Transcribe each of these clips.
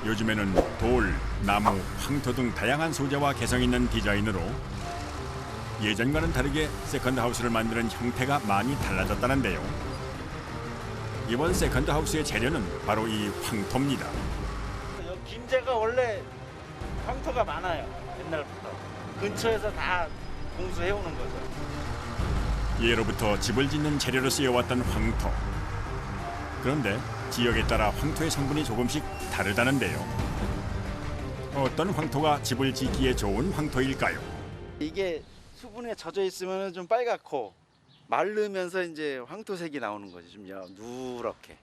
요즘에는 돌, 나무, 황토 등 다양한 소재와 개성 있는 디자인으로 예전과는 다르게 세컨드 하우스를 만드는 형태가 많이 달라졌다는데요. 이번 세컨드 하우스의 재료는 바로 이 황토입니다. 김제가 원래 황토가 많아요. 옛날부터. 근처에서 다 공수해오는 거죠. 예로부터 집을 짓는 재료로 쓰여왔던 황토. 그런데 지역에 따라 황토의 성분이 조금씩 다르다는데요. 어떤 황토가 집을 짓기에 좋은 황토일까요? 이게 수분에 젖어 있으면 좀 빨갛고 마르면서 이제 황토색이 나오는 거죠. 좀 누렇게.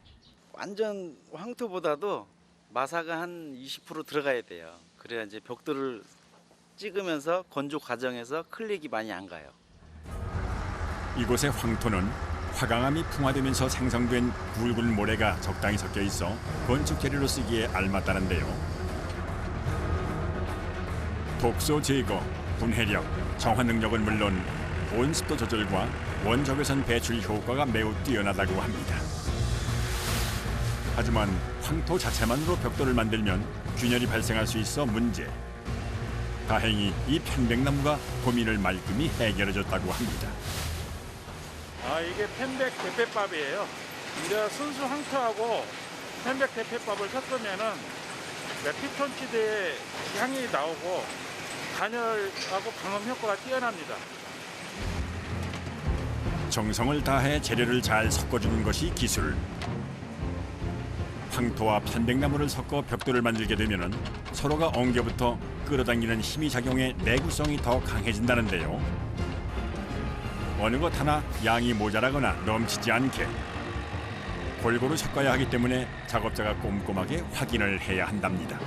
완전 황토보다도 마사가 한 20% 들어가야 돼요. 그래야 이제 벽돌을 찍으면서 건조 과정에서 클릭이 많이 안 가요. 이곳의 황토는 화강암이 풍화되면서 생성된 굵은 모래가 적당히 섞여 있어 건축 재료로 쓰기에 알맞다는데요. 독소 제거, 분해력, 정화 능력은 물론 온습도 조절과 원적외선 배출 효과가 매우 뛰어나다고 합니다. 하지만 황토 자체만으로 벽돌을 만들면 균열이 발생할 수 있어 문제. 다행히 이 편백나무가 고민을 말끔히 해결해줬다고 합니다. 이게 편백 대패밥이에요. 이제 순수 황토하고 편백 대패밥을 섞으면은 피톤치드의 향이 나오고 단열하고 방음 효과가 뛰어납니다. 정성을 다해 재료를 잘 섞어주는 것이 기술. 황토와 편백나무를 섞어 벽돌을 만들게 되면 서로가 엉겨붙어 끌어당기는 힘이 작용해 내구성이 더 강해진다는데요. 어느 것 하나 양이 모자라거나 넘치지 않게 골고루 섞어야 하기 때문에 작업자가 꼼꼼하게 확인을 해야 한답니다.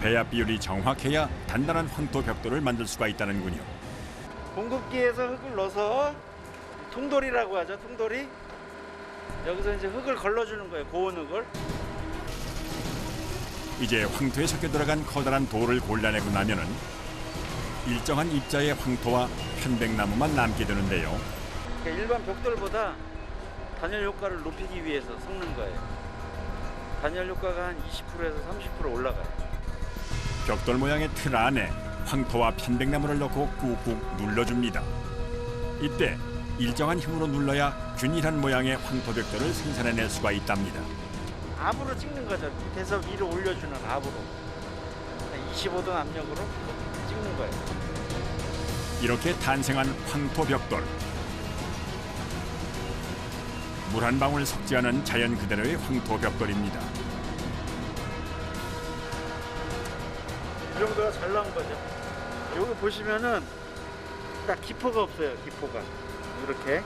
배합 비율이 정확해야 단단한 황토 벽돌을 만들 수가 있다는군요. 공급기에서 흙을 넣어서 통돌이라고 하죠. 통돌이. 여기서 이제 흙을 걸러주는 거예요. 고운 흙을. 이제 황토에 섞여 들어간 커다란 돌을 골라내고 나면은 일정한 입자의 황토와 편백나무만 남게 되는데요. 그러니까 일반 벽돌보다 단열 효과를 높이기 위해서 섞는 거예요. 단열 효과가 한 20%에서 30% 올라가요. 벽돌 모양의 틀 안에 황토와 편백나무를 넣고 꾹꾹 눌러줍니다. 이때 일정한 힘으로 눌러야 균일한 모양의 황토 벽돌을 생산해낼 수가 있답니다. 압으로 찍는 거죠. 밑에서 위로 올려주는 압으로. 25도 압력으로 찍는 거예요. 이렇게 탄생한 황토 벽돌. 물 한 방울 섞지 않은 자연 그대로의 황토 벽돌입니다. 이 정도가 잘 나온 거죠. 여기 보시면은 딱 기포가 없어요. 기포가 이렇게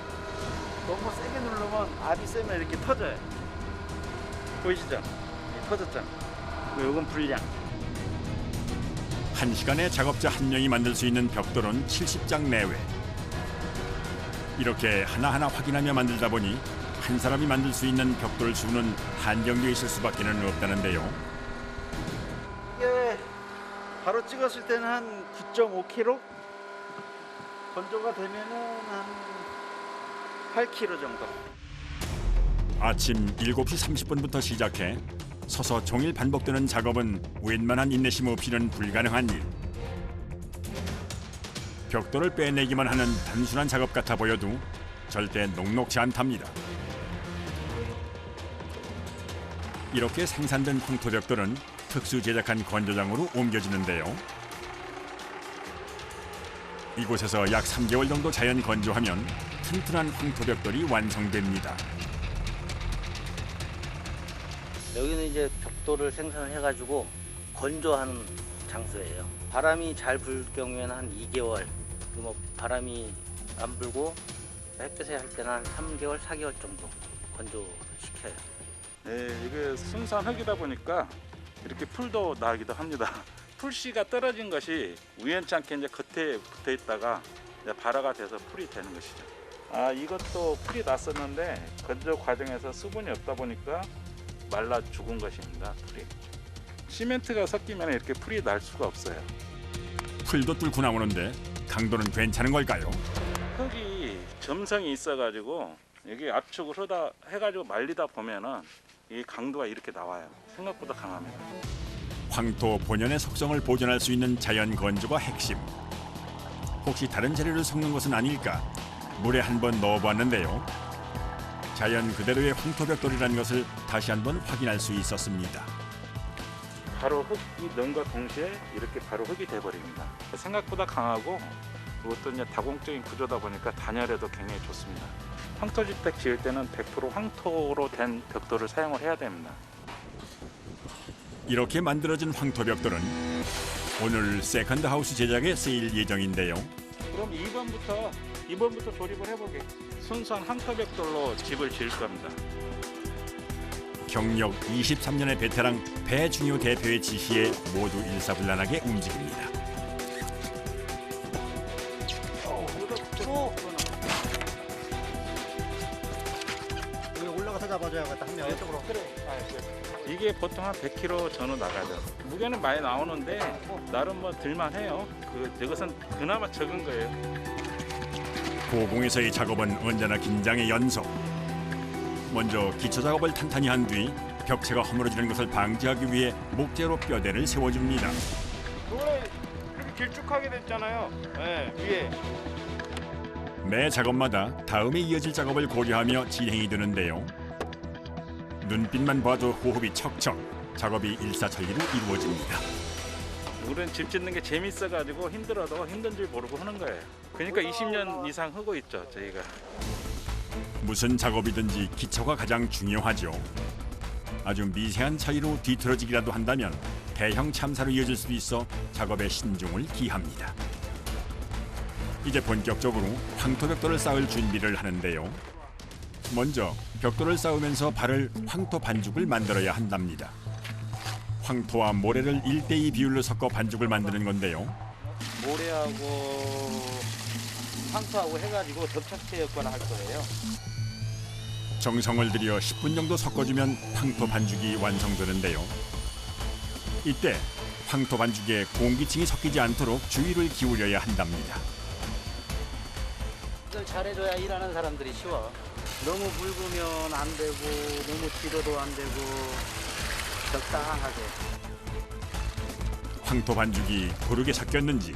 너무 세게 누르면 압이 세면 이렇게 터져요. 보이시죠? 터졌죠. 요건 불량. 1시간에 작업자 한 명이 만들 수 있는 벽돌은 70장 내외. 이렇게 하나하나 확인하며 만들다 보니 한 사람이 만들 수 있는 벽돌 수는 한정되어 있을 수밖에 없다는데요. 이게 바로 찍었을 때는 한 9.5kg? 건조가 되면은 한 8kg 정도. 아침 7시 30분부터 시작해 서서 종일 반복되는 작업은 웬만한 인내심 없이는 불가능한 일. 벽돌을 빼내기만 하는 단순한 작업 같아 보여도 절대 녹록지 않답니다. 이렇게 생산된 황토 벽돌은 특수 제작한 건조장으로 옮겨지는데요. 이곳에서 약 3개월 정도 자연 건조하면 튼튼한 황토 벽돌이 완성됩니다. 여기는 이제 벽돌을 생산을 해가지고 건조하는 장소예요. 바람이 잘 불 경우에는 한 2개월, 뭐 바람이 안 불고 햇볕에 할 때는 한 3개월, 4개월 정도 건조시켜요. 네, 이게 순수한 흙이다 보니까 이렇게 풀도 나기도 합니다. 풀씨가 떨어진 것이 우연찮게 이제 겉에 붙어 있다가 이제 발화가 돼서 풀이 되는 것이죠. 이것도 풀이 났었는데 건조 과정에서 수분이 없다 보니까 말라 죽은 것입니다. 풀이. 시멘트가 섞이면 이렇게 풀이 날 수가 없어요. 풀도 뚫고 나오는데 강도는 괜찮은 걸까요? 흙이 점성이 있어가지고 여기 압축을 해가지고 말리다 보면은 이 강도가 이렇게 나와요. 생각보다 강합니다. 황토 본연의 속성을 보존할 수 있는 자연 건조가 핵심. 혹시 다른 재료를 섞는 것은 아닐까 물에 한번 넣어보았는데요. 자연 그대로의 황토벽돌이라는 것을 다시 한번 확인할 수 있었습니다. 바로 흙이 넣은과 동시에 이렇게 바로 흙이 돼버립니다. 생각보다 강하고 이것도 이제 다공적인 구조다 보니까 단열에도 굉장히 좋습니다. 황토주택 지을 때는 100% 황토로 된 벽돌을 사용을 해야 됩니다. 이렇게 만들어진 황토벽돌은 오늘 세컨드 하우스 제작에 쓰일 예정인데요. 그럼 2번부터 조립을 해보게. 순수한 황토벽돌로 집을 지을 겁니다. 경력 23년의 베테랑 배준효 대표의 지시에 모두 일사불란하게 움직입니다. 여기 올라가서 잡아줘야겠다. 한 명. 이쪽으로. 이게 보통 한 100kg 전후 나가죠. 무게는 많이 나오는데 나름 뭐 들만해요. 이것은 그나마 적은 거예요. 고공에서의 작업은 언제나 긴장의 연속. 먼저 기초 작업을 탄탄히 한 뒤 벽체가 허물어지는 것을 방지하기 위해 목재로 뼈대를 세워줍니다. 노래 그렇게 길쭉하게 됐잖아요. 네, 위에. 매 작업마다 다음에 이어질 작업을 고려하며 진행이 되는데요. 눈빛만 봐도 호흡이 척척, 작업이 일사천리로 이루어집니다. 우리는 집 짓는 게 재밌어가지고 힘들어도 힘든 줄 모르고 하는 거예요. 그러니까 20년 이상 하고 있죠, 저희가. 무슨 작업이든지 기초가 가장 중요하죠. 아주 미세한 차이로 뒤틀어지기라도 한다면 대형 참사로 이어질 수도 있어 작업에 신중을 기합니다. 이제 본격적으로 황토벽돌을 쌓을 준비를 하는데요. 먼저 벽돌을 쌓으면서 바를 황토 반죽을 만들어야 한답니다. 황토와 모래를 1:2 비율로 섞어 반죽을 만드는 건데요. 모래하고 황토하고 해가지고 접착제 역할을 할 거예요. 정성을 들여 10분 정도 섞어주면 황토 반죽이 완성되는데요. 이때 황토 반죽에 공기층이 섞이지 않도록 주의를 기울여야 한답니다. 이걸 잘해줘야 일하는 사람들이 쉬워. 너무 묽으면 안 되고 너무 길어도 안 되고 적당하게. 황토 반죽이 고르게 섞였는지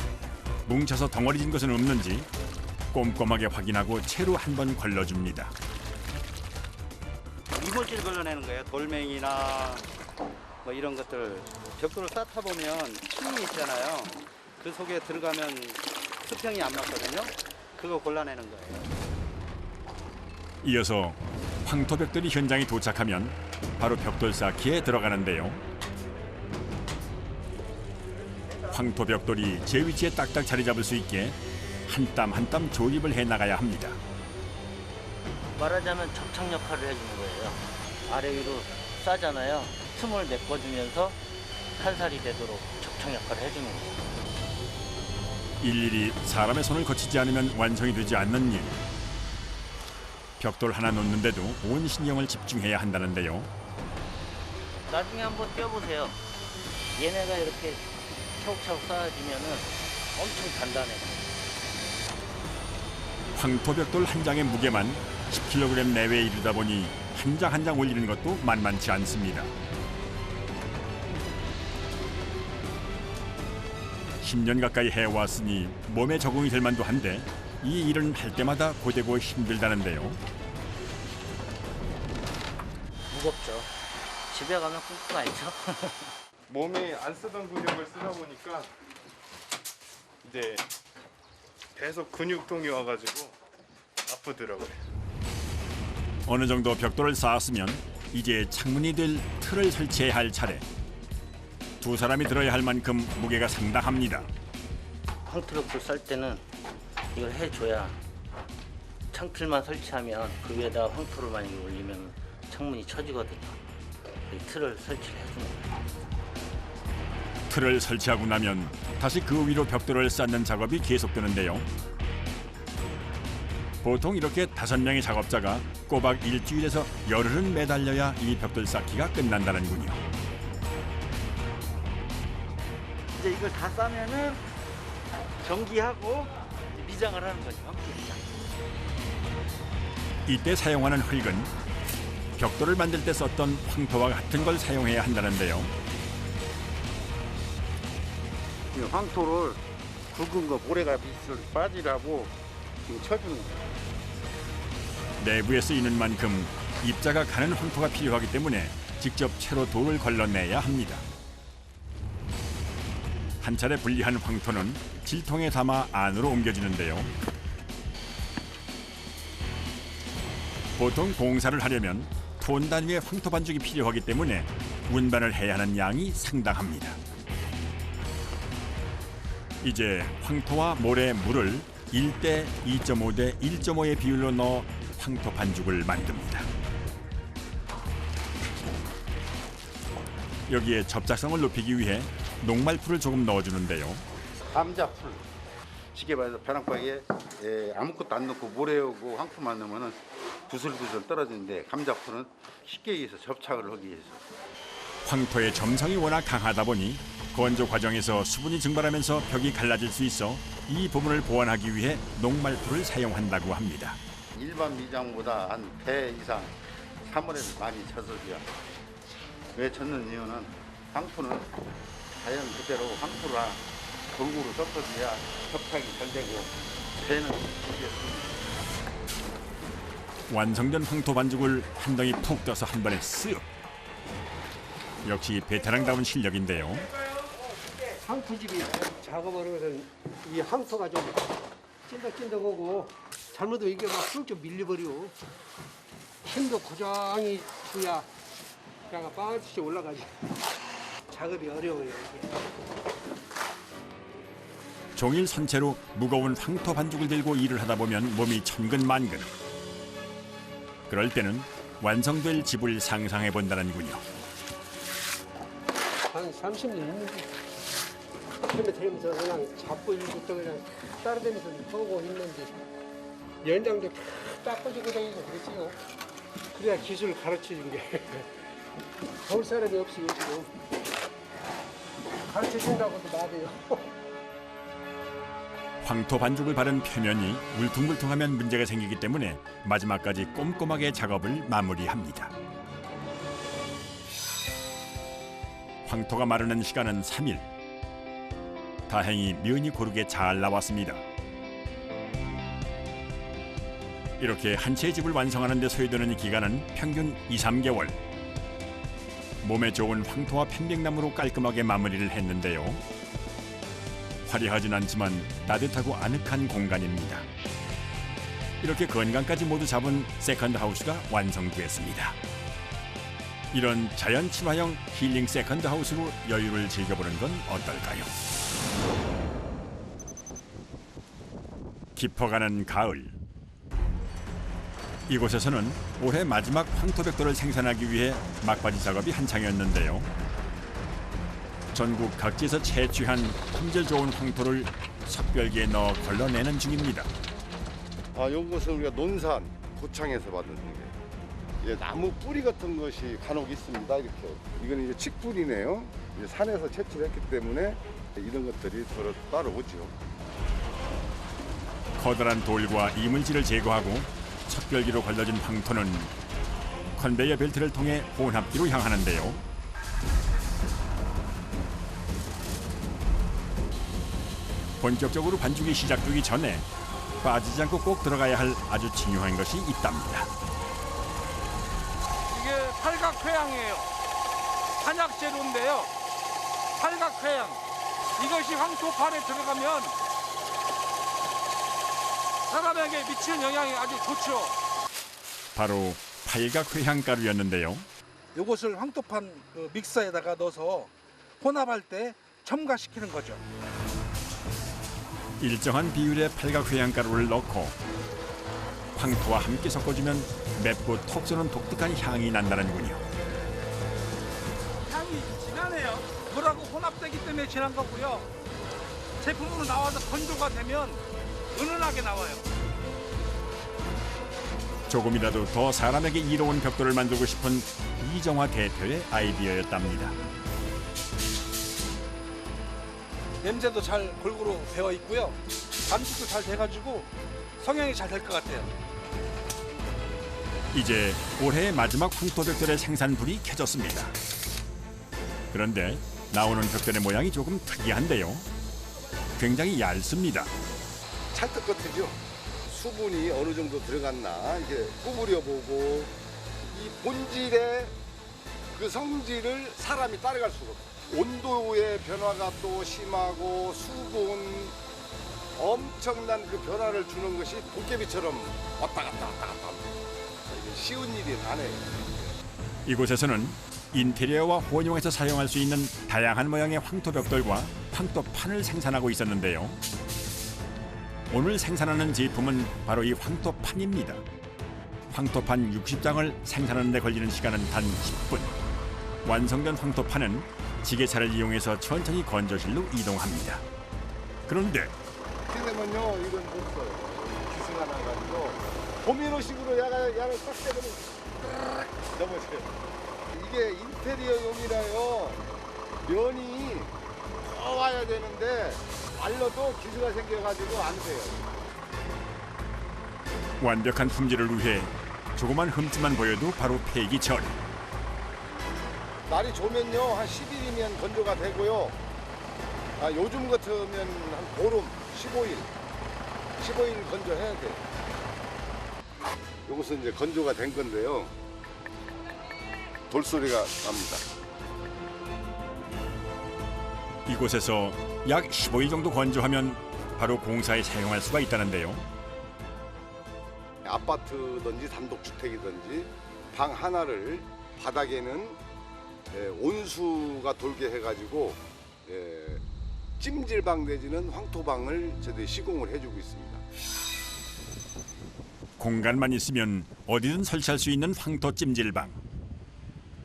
뭉쳐서 덩어리진 것은 없는지 꼼꼼하게 확인하고 채로 한번 걸러줍니다. 이물질 걸러내는 거예요. 돌멩이나 뭐 이런 것들. 벽돌을 쌓다 보면 층이 있잖아요. 그 속에 들어가면 수평이 안 맞거든요. 그거 골라내는 거예요. 이어서 황토벽돌이 현장에 도착하면 바로 벽돌 쌓기에 들어가는데요. 황토벽돌이 제 위치에 딱딱 자리 잡을 수 있게 한 땀 한 땀 조립을 해나가야 합니다. 말하자면 접착 역할을 해주는 거예요. 아래 위로 싸잖아요. 틈을 메꿔주면서 탄살이 되도록 접착 역할을 해주는 거예요. 일일이 사람의 손을 거치지 않으면 완성이 되지 않는 일. 벽돌 하나 놓는데도 온 신경을 집중해야 한다는데요. 나중에 한번 띄워보세요. 얘네가 이렇게 차곡차곡 쌓아지면은 엄청 단단해요. 황토벽돌 한 장의 무게만 10kg 내외에 이르다 보니 한 장 한 장 올리는 것도 만만치 않습니다. 10년 가까이 해왔으니 몸에 적응이 될 만도 한데 이 일은 할 때마다 고되고 힘들다는데요. 무겁죠. 집에 가면 끙끙 앓죠. 몸에 안 쓰던 근육을 쓰다 보니까 이제 계속 근육통이 와가지고 아프더라고요. 어느 정도 벽돌을 쌓았으면 이제 창문이 될 틀을 설치해야 할 차례. 두 사람이 들어야 할 만큼 무게가 상당합니다. 황토벽돌 쌀 때는 이걸 해줘야 창틀만 설치하면 그 위에다 황토를 많이 올리면 창문이 처지거든요. 이 틀을 설치를 해주는 거예요. 틀을 설치하고 나면 다시 그 위로 벽돌을 쌓는 작업이 계속되는데요. 보통 이렇게 5명의 작업자가 꼬박 일주일에서 열흘은 매달려야 이 벽돌 쌓기가 끝난다는군요. 이제 이걸 다 싸면은 정기하고 미장을 하는 거죠. 이때 사용하는 흙은 벽돌을 만들 때 썼던 황토와 같은 걸 사용해야 한다는데요. 이 황토를 굵은 거 모래가 밑을 빠지라고 지금 쳐주는 거예요. 내부에 쓰이는 만큼 입자가 가는 황토가 필요하기 때문에 직접 채로 돌을 걸러내야 합니다. 한 차례 분리한 황토는 질통에 담아 안으로 옮겨지는데요. 보통 공사를 하려면 톤 단위의 황토 반죽이 필요하기 때문에 운반을 해야 하는 양이 상당합니다. 이제 황토와 모래, 물을 1대 2.5대 1.5의 비율로 넣어 황토 반죽을 만듭니다. 여기에 접착성을 높이기 위해 녹말풀을 조금 넣어주는데요. 감자풀. 쉽게 말해서 벼랑박이에 아무것도 안 넣고 모래하고 황토만 넣으면 부슬부슬 떨어지는데 감자풀은 쉽게 해서 접착을 하기 위해서. 황토의 점성이 워낙 강하다 보니 건조 과정에서 수분이 증발하면서 벽이 갈라질 수 있어 이 부분을 보완하기 위해 녹말풀을 사용한다고 합니다. 일반 미장보다 한 배 이상 사물에는 많이 젖어줘요. 왜 젖는 이유는 황토는 자연 그대로 황토를 골고루 섞어줘야 접착이 잘 되고 배는 이게 완성된 황토 반죽을 한 덩이 푹 떠서 한 번에 쓱. 역시 베테랑다운 실력인데요. 황토집이 작업을 해서 이 황토가 좀 찐득찐득하고 잘못하면 이게 막 쑥쭉 밀려버려. 힘도 고정이 줘야 그냥 빠듯이 올라가지. 작업이 어려워요. 이게. 종일 선체로 무거운 황토 반죽을 들고 일을 하다 보면 몸이 천근만근. 그럴 때는 완성될 집을 상상해 본다는군요. 한 30년 있는데 헤매면서 그냥 잡고 일부터 그냥 따라다니면서 하고 있는데 연장도 딱 닦아주고 다니고 그랬지요. 그래야 기술을 가르쳐준 게 볼 사람이 없이 지금 가르쳐준다고도 말해요. 황토 반죽을 바른 표면이 울퉁불퉁하면 문제가 생기기 때문에 마지막까지 꼼꼼하게 작업을 마무리합니다. 황토가 마르는 시간은 3일. 다행히 면이 고르게 잘 나왔습니다. 이렇게 한 채의 집을 완성하는 데 소요되는 기간은 평균 2~3개월. 몸에 좋은 황토와 편백나무로 깔끔하게 마무리를 했는데요. 화려하진 않지만 따뜻하고 아늑한 공간입니다. 이렇게 건강까지 모두 잡은 세컨드 하우스가 완성됐습니다. 이런 자연 친화형 힐링 세컨드 하우스로 여유를 즐겨보는 건 어떨까요? 깊어가는 가을. 이곳에서는 올해 마지막 황토벽돌을 생산하기 위해 막바지 작업이 한창이었는데요. 전국 각지에서 채취한 품질 좋은 황토를 석별기에 넣어 걸러내는 중입니다. 요것은 우리가 논산 고창에서 받은 게 이제 나무 뿌리 같은 것이 간혹 있습니다. 이렇게 이건 이제 칡뿌리네요. 이제 산에서 채취를 했기 때문에 이런 것들이 따라오죠. 커다란 돌과 이물질을 제거하고 석별기로 걸러진 황토는 컨베이어 벨트를 통해 혼합기로 향하는데요. 본격적으로 반죽이 시작되기 전에 빠지지 않고 꼭 들어가야 할 아주 중요한 것이 있답니다. 이게 팔각회양이에요. 한약 재료인데요. 팔각회양. 이것이 황토판에 들어가면 사람에게 미치는 영향이 아주 좋죠. 바로 팔각회향가루였는데요. 이것을 황토판 믹서에다가 넣어서 혼합할 때 첨가시키는 거죠. 일정한 비율의 팔각회향가루를 넣고 황토와 함께 섞어주면 맵고 톡 쏘는 독특한 향이 난다는군요. 향이 진하네요. 물하고 혼합되기 때문에 진한 거고요. 제품으로 나와서 건조가 되면 은은하게 나와요. 조금이라도 더 사람에게 이로운 벽돌을 만들고 싶은 이정화 대표의 아이디어였답니다. 냄새도 잘 골고루 배어 있고요. 반죽도 잘 돼가지고 성형이 잘 될 것 같아요. 이제 올해의 마지막 황토벽돌의 생산불이 켜졌습니다. 그런데 나오는 벽돌의 모양이 조금 특이한데요. 굉장히 얇습니다. 찰떡 같으죠? 수분이 어느 정도 들어갔나 이렇게 구부려 보고 이 본질의 그 성질을 사람이 따라갈 수가 없어요. 온도의 변화가 또 심하고 수분 엄청난 그 변화를 주는 것이 도깨비처럼 왔다 갔다 합니다. 이게 쉬운 일이 아니에요. 이곳에서는 인테리어와 혼용해서 사용할 수 있는 다양한 모양의 황토벽돌과 황토판을 생산하고 있었는데요. 오늘 생산하는 제품은 바로 이 황토판입니다. 황토판 60장을 생산하는 데 걸리는 시간은 단 10분. 완성된 황토판은 지게차를 이용해서 천천히 건조실로 이동합니다. 그런데 이렇게 되면요, 이건 없어요. 기승가 나가지고 도미노식으로 야를 딱 때리면 딱 넘어져요. 이게 인테리어용이라요. 면이 더 와야 되는데 말려도 기스가 생겨가지고 안 돼요. 완벽한 품질을 위해 조그만 흠집만 보여도 바로 폐기 처리. 날이 좋으면요 한 10일이면 건조가 되고요. 요즘 같으면 한 보름, 15일 건조해야 돼요. 요것은 이제 건조가 된 건데요. 돌소리가 납니다. 이곳에서 약 15일 정도 건조하면 바로 공사에 사용할 수가 있다는데요. 아파트든지 단독주택이든지 방 하나를 바닥에는 온수가 돌게 해가지고 찜질방 내지는 황토방을 저희들이 시공을 해주고 있습니다. 공간만 있으면 어디든 설치할 수 있는 황토 찜질방.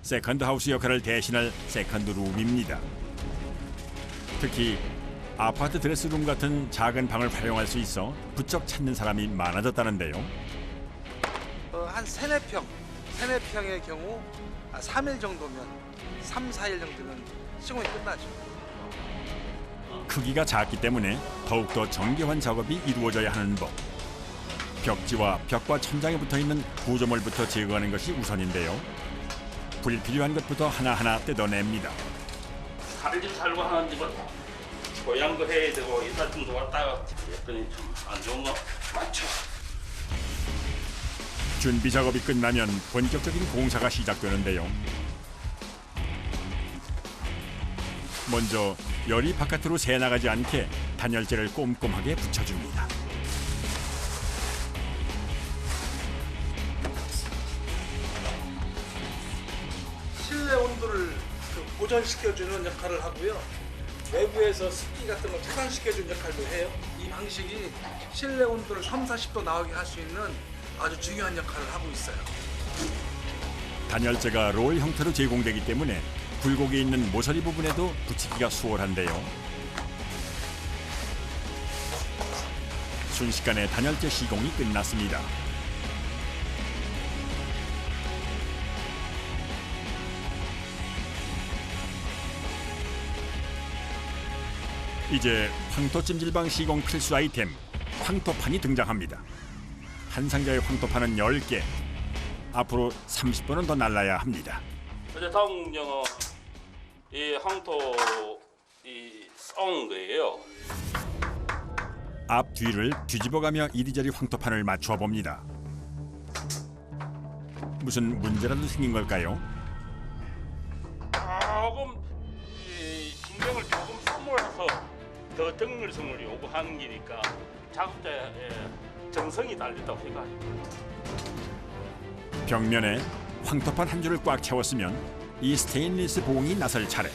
세컨드 하우스 역할을 대신할 세컨드 룸입니다. 특히 아파트 드레스룸 같은 작은 방을 활용할 수 있어 부쩍 찾는 사람이 많아졌다는데요. 한 3-4평의 경우 3일 정도면 3-4일 정도면 시공이 끝나죠. 크기가 작기 때문에 더욱더 정교한 작업이 이루어져야 하는 법. 벽지와 벽과 천장에 붙어있는 구조물부터 제거하는 것이 우선인데요. 불필요한 것부터 하나하나 뜯어냅니다. 다른 집 살고 하는 집은 고양도 해야 되고 이삿짐도 왔다가 여건이 좀 안 좋은 거 많죠. 준비 작업이 끝나면 본격적인 공사가 시작되는데요. 먼저 열이 바깥으로 새나가지 않게 단열재를 꼼꼼하게 붙여줍니다. 실내 온도를 보존시켜주는 역할을 하고요. 외부에서 습기 같은 거 차단시켜주는 역할도 해요. 이 방식이 실내 온도를 30-40도 나오게 할 수 있는 아주 중요한 역할을 하고 있어요. 단열재가 롤 형태로 제공되기 때문에 굴곡이 있는 모서리 부분에도 붙이기가 수월한데요. 순식간에 단열재 시공이 끝났습니다. 이제 황토 찜질방 시공 필수 아이템 황토판이 등장합니다. 한 상자의 황토판은 10개. 앞으로 30번은 더 날라야 합니다. 이제 다음 문제는 이 황토 싸운 거예요. 앞 뒤를 뒤집어가며 이리저리 황토판을 맞춰 봅니다. 무슨 문제라도 생긴 걸까요? 조금 신경을 조금 소모해서 더 정밀성을 요구하는 게니까 작업자의 정성이 달렸다고 생각합니다. 벽면에 황토판 한 줄을 꽉 채웠으면 이 스테인리스 봉이 나설 차례.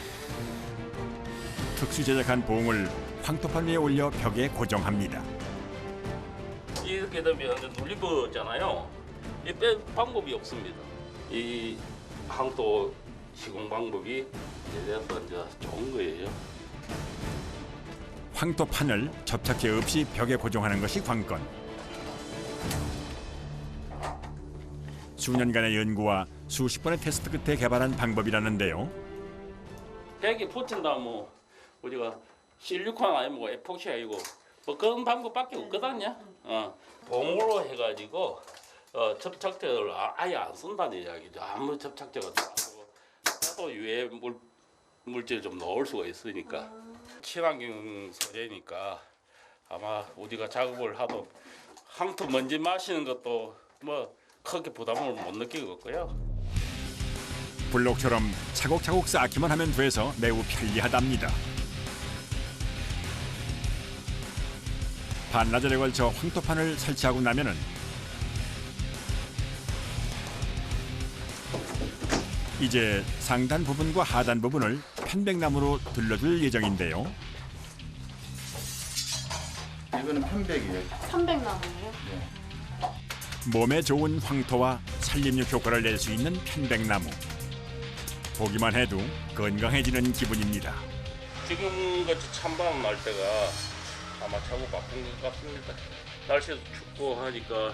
특수 제작한 봉을 황토판 위에 올려 벽에 고정합니다. 이렇게 되면 눌리버잖아요. 이 뺄 방법이 없습니다. 이 황토 시공 방법이 이래서 이제 좋은 거예요. 황토판을 접착제 없이 벽에 고정하는 것이 관건. 수년간의 연구와 수십 번의 테스트 끝에 개발한 방법이라는데요. 벽에 붙인다 뭐 우리가 실리콘 아니면 뭐 에폭시 아니고 뭐 그런 방법밖에 없거든요. 봉으로 해가지고 접착제를 아예 안 쓴다는 이야기죠. 아무 접착제가 안 쓰고 또 유해 물질 좀 넣을 수가 있으니까 친환경 소재니까 아마 우리가 작업을 하도 황토 먼지 마시는 것도 뭐 크게 부담을 못 느끼겠고요. 블록처럼 차곡차곡 쌓기만 하면 돼서 매우 편리하답니다. 반나절에 걸쳐 황토판을 설치하고 나면은 이제 상단 부분과 하단 부분을 편백나무로 둘러줄 예정인데요. 이거는 편백이에요. 편백나무예요? 몸에 좋은 황토와 산림육 효과를 낼 수 있는 편백나무. 보기만 해도 건강해지는 기분입니다. 지금 같이 찬바람 날 때가 아마 최고 바쁜 것 같습니다. 날씨도 춥고 하니까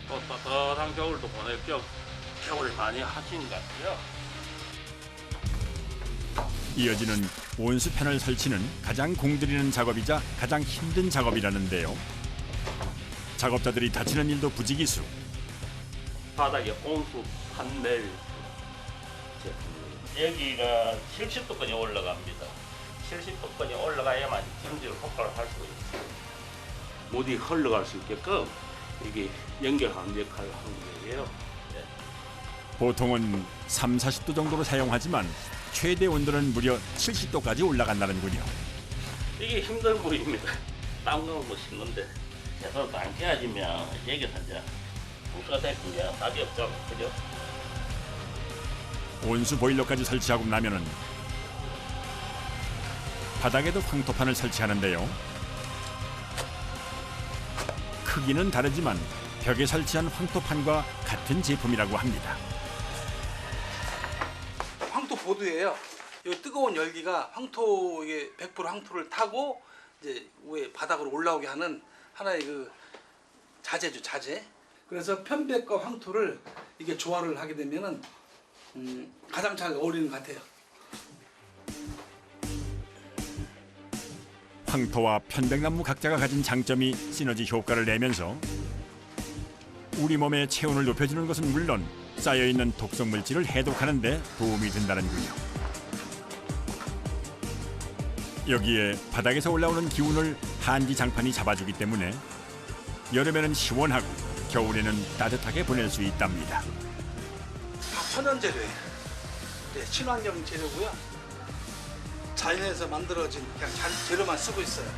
또 따뜻한 겨울도 보낼 겸 겨울 많이 하시는 것 같아요. 이어지는 온수팬을 설치는 가장 공들이는 작업이자 가장 힘든 작업이라는데요. 작업자들이 다치는 일도 부지기수. 바닥에 온수 판넬 여기가 70도까지 올라갑니다. 70도까지 올라가야만 찜질 효과를 할 수가 있어요. 물이 흘러갈 수 있게끔 이게 연결하는 역할을 하는 거예요. 네. 보통은 3, 40도 정도로 사용하지만 최대 온도는 무려 70도까지 올라간다는군요. 이게 힘든 부위입니다. 딴 거는 뭐 쉽는데 계속 안 깨어지면 여기서 이제 부수가 되면 답이 없죠. 그죠? 온수 보일러까지 설치하고 나면은 바닥에도 황토판을 설치하는데요. 크기는 다르지만 벽에 설치한 황토판과 같은 제품이라고 합니다. 황토 보드예요. 이 뜨거운 열기가 황토 이게 100% 황토를 타고 이제 위에 바닥으로 올라오게 하는 하나의 그 자재죠, 자재. 그래서 편백과 황토를 이게 조화를 하게 되면은 가장 잘 어울리는 것 같아요. 황토와 편백나무 각자가 가진 장점이 시너지 효과를 내면서 우리 몸의 체온을 높여주는 것은 물론 쌓여있는 독성 물질을 해독하는 데 도움이 된다는군요. 여기에 바닥에서 올라오는 기운을 한지 장판이 잡아주기 때문에 여름에는 시원하고 겨울에는 따뜻하게 보낼 수 있답니다. 다 천연 재료예요. 네, 친환경 재료고요. 자연에서 만들어진 그냥 재료만 쓰고 있어요.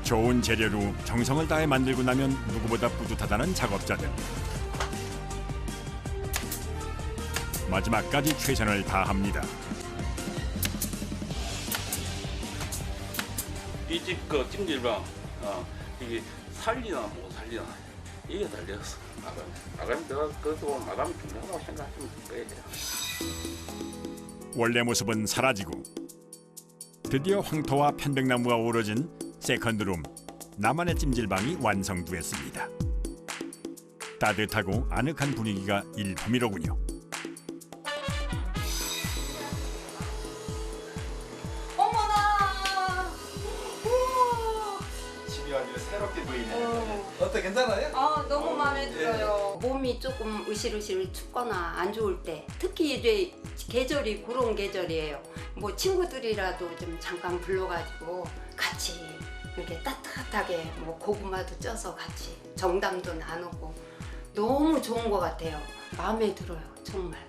좋은 재료로 정성을 다해 만들고 나면 누구보다 뿌듯하다는 작업자들. 마지막까지 최선을 다합니다. 이 집 그 찜질방 이게 살리나 못 살리나 이게 달렸어. 마감이 내가 그래도 마감이 중요하다고 생각하시면 될 거예요. 원래 모습은 사라지고 드디어 황토와 편백나무가 어우러진 세컨드룸 나만의 찜질방이 완성되었습니다. 따뜻하고 아늑한 분위기가 일품이로군요. 어머나! 우와! 집이 완전 새롭게 보이네요. 어때, 괜찮아요? 너무 마음에 들어요. 몸이 조금 으실으실 춥거나 안 좋을 때 특히 이제 계절이 그런 계절이에요. 뭐 친구들이라도 좀 잠깐 불러가지고 같이 이렇게 따뜻하게 뭐 고구마도 쪄서 같이 정담도 나누고 너무 좋은 것 같아요. 마음에 들어요, 정말.